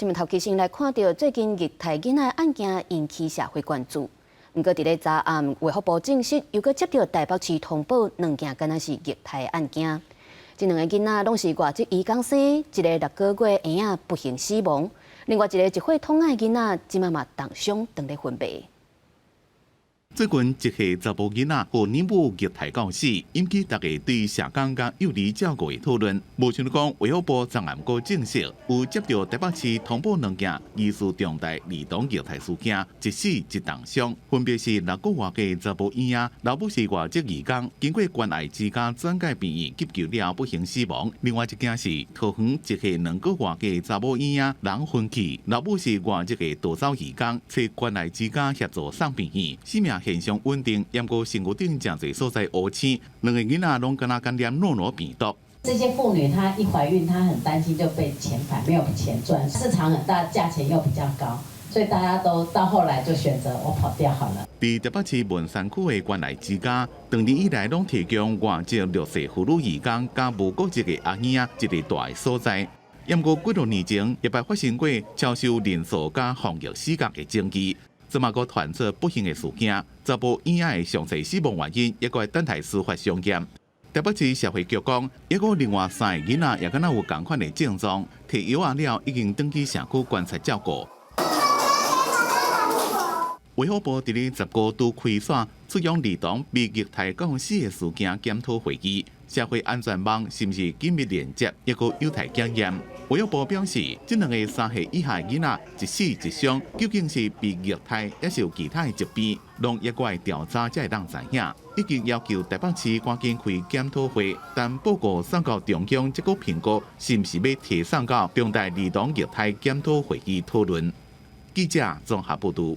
新闻头其实来看到最近虐待囡仔案件引起社会关注。不过，伫咧昨暗，卫福部证实又搁接到台北市通报2件敢若是虐待案件。这2个囡仔拢是外籍移工生，一个6个月婴仔不幸死亡，另外一个1岁痛爱囡仔，即嘛重伤等咧昏迷。 最近一系查甫囡仔和女母虐待到死，引起大家对社工甲幼儿照顾的讨论。无想到讲，卫福部昨暗过证实，有接到台北市通报2件疑似重大儿童虐待事件，一死一重伤，分别是6个月的查甫婴仔，老母是外籍移工，经过关爱之家转介病院急救了不幸死亡。另外一件是桃园一系2个月的查某婴仔人昏去，老母是外籍的逃走移工，找关爱之家协助送病院，生命 现象稳定，不过身躯顶真侪所在乌青，2个囡仔拢敢若感染诺罗病毒。这些妇女她一怀孕，她很担心就被遣返，没有钱赚，市场很大，价钱又比较高，所以大家都到后来就选择我跑掉好了。在台北市文山区的关爱之家，长年以来拢提供外籍6岁妇女移工加无国籍的阿囡仔一个大的所在。 不过几多年前，也捌发生过超收人数加防疫死角的证据。 这么个传出不幸的事件，查甫婴仔的详细死亡原因，也该等待司法相验。台北市社会局讲，还有另外3个囡仔也敢若有同款的症状，摕药啊了，已经登记社区观察照顾。卫福部伫咧15都开线出用儿童被虐待到死的事件检讨会议。 社会安全网是毋是紧密连接，抑个有待检验。卫福部表示，这2个3岁以下囡仔一死一伤，究竟是被虐待，还是有其他的疾病，拢也该调查才会当知影。已经要求台北市赶紧开检讨会，但报告送到中央，这个评估是毋是要提送到中大儿童虐待检讨会议讨论？记者综合报道。